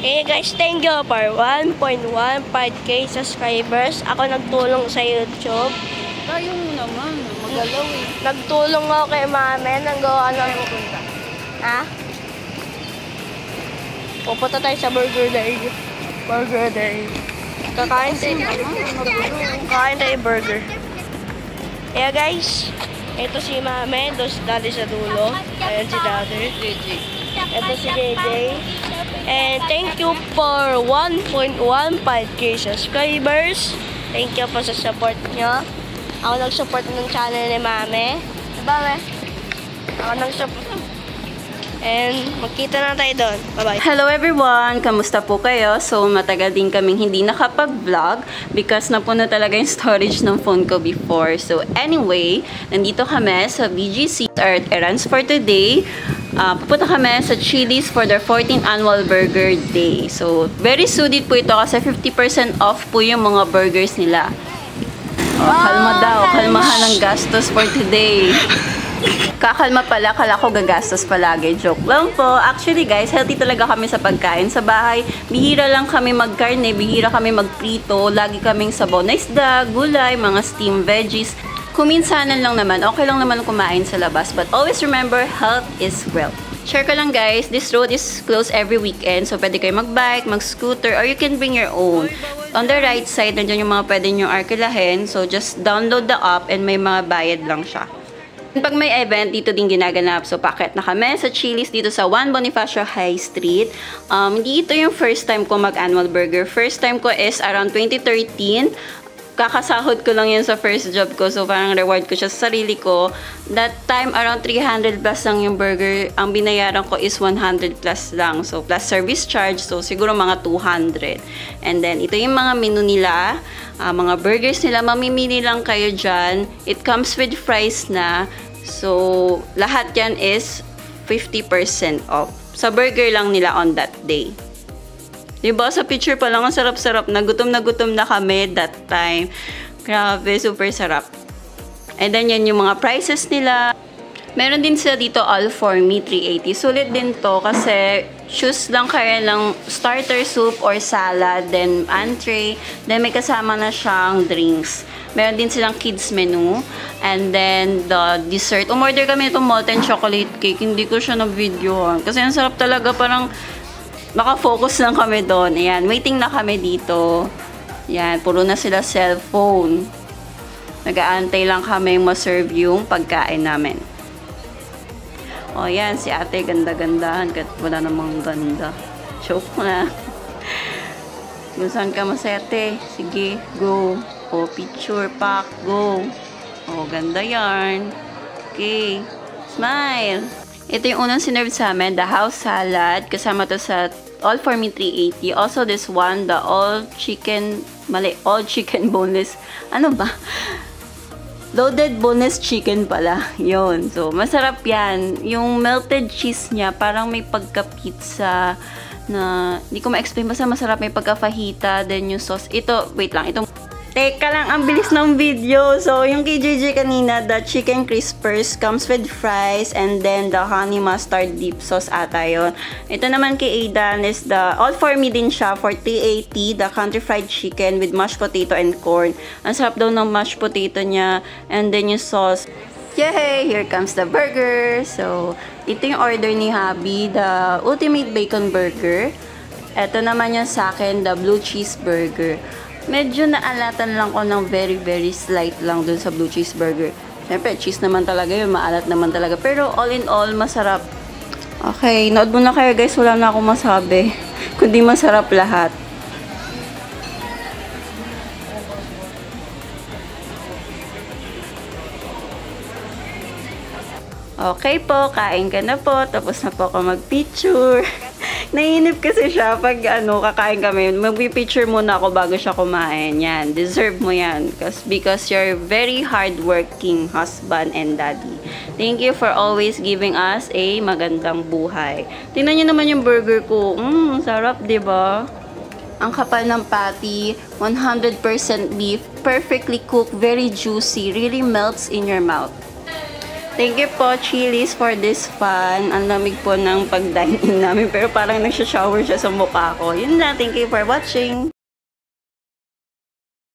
Eh guys, thank you for 1.15k subscribers. Ako nagtulong sa YouTube. Tayo mo naman, magalaw eh. Nagtulong ako kay mami nang gawa ng... Ha? Pupunta tayo sa Burger Day. Burger Day. Kakain tayo burger. Kaya guys, ito si mami, doon si daddy sa dulo. Ayan si daddy. Ito si JJ. And thank you for 1.15k subscribers. Thank you po sa support nyo. Ako nag-support ng channel ni mami. Diba, me? Ako nag-support. And magkita na tayo doon. Bye-bye. Hello everyone! Kamusta po kayo? So, matagal din kaming hindi nakapag-vlog because napuno talaga yung storage ng phone ko before. So, anyway, nandito kami sa BGC. Our errands for today. Pupunta kami sa Chili's for their 14th Annual Burger Day. So, very suited po ito kasi 50% off po yung mga burgers nila. Kalma daw. Kalmahan ng gastos for today. Kakalma pala, kala ko gagastos palagi. Joke lang po. Actually guys, healthy talaga kami sa pagkain. Sa bahay, bihira lang kami magkarne, bihira kami magprito. Lagi kaming sabaw na isda, gulay, mga steam veggies. Kuminsanan lang naman, okay lang naman kumain sa labas. But always remember, health is wealth. Share ko lang guys, this road is closed every weekend. So pwede kayo magbike, mag-scooter, or you can bring your own. On the right side, nandiyan yung mga pwede nyo arkilahin. So just download the app and may mga bayad lang siya. Pag may event, dito din ginaganap. So, packet na kami sa Chili's dito sa 1 Bonifacio High Street. Dito yung first time ko mag-annual burger. First time ko is around 2013. Kakasahod ko lang yun sa first job ko. So, parang reward ko siya sa sarili ko. That time, around 300 plus lang yung burger. Ang binayaran ko is 100 plus lang. So, plus service charge. So, siguro mga 200. And then, ito yung mga menu nila. Mga burgers nila. Mamimili lang kayo dyan. It comes with fries na. So, lahat yan is 50% off. Sa burger lang nila on that day. Diba? Sa picture pa lang, ang sarap-sarap. Na gutom na kami that time. Grabe, super sarap. And then, yan yung mga prices nila. Meron din sila dito, all for me, 380. Sulit din to kasi choose lang kayo ng starter soup or salad, then entree, then may kasama na siyang drinks. Meron din silang kids menu, and then the dessert. Umorder kami itong molten chocolate cake. Hindi ko siya na-videohan kasi ang sarap talaga, parang nakafocus lang kami doon. Ayan, waiting na kami dito. Ayan, puro na sila cellphone. Nag-aantay lang kami ma-serve yung pagkain namin. O, yan, si ate, ganda-gandahan. Wala namang ganda. Joke na. Kung saan ka masete, sige, go. O, picture, pack, go. O, ganda yarn. Okay. Smile. Ito yung unang sinerve sa amin, the house salad. Kasama to sa all for me 380. Also, this one, the all chicken boneless. Ano ba? Loaded boneless chicken pala. Yun. So, masarap yan. Yung melted cheese niya, parang may pagka-pizza na, hindi ko ma-explain. Basta masarap, may pagka-fajita. Then yung sauce. Ito, wait lang. Itong, teka lang, ang bilis ng video. So, yung kay JJ kanina, the chicken crispers comes with fries and then the honey mustard dip sauce ata yun. Ito naman kay Aidan is the, all for me din siya, for 380, the country fried chicken with mashed potato and corn. Ang sarap daw ng mashed potato niya and then yung sauce. Yay! Here comes the burger. So, ito yung order ni Habi, the ultimate bacon burger. Ito naman yung sa akin, the blue cheeseburger. Medyo naalatan lang ko ng very slight lang dun sa blue cheeseburger. Siyempre, cheese naman talaga yun. Maalat naman talaga. Pero all in all, masarap. Okay, nood muna kayo guys. Wala na akong masabi. Kundi masarap lahat. Okay po, kain ka na po. Tapos na po ako mag-picture. Naiinip kasi siya pag kakain kami. Mag-picture muna ako bago siya kumain. Yan, deserve mo yan. Because you're very hardworking husband and daddy. Thank you for always giving us a magandang buhay. Tingnan niyo naman yung burger ko. Sarap, diba? Ang kapal ng patty, 100% beef, perfectly cooked, very juicy, really melts in your mouth. Thank you po, Chili's, for this fun. Ang lamig po ng pag-dine in namin, pero parang nagsha-shower siya sa mukha ko. Yun lang, thank you for watching.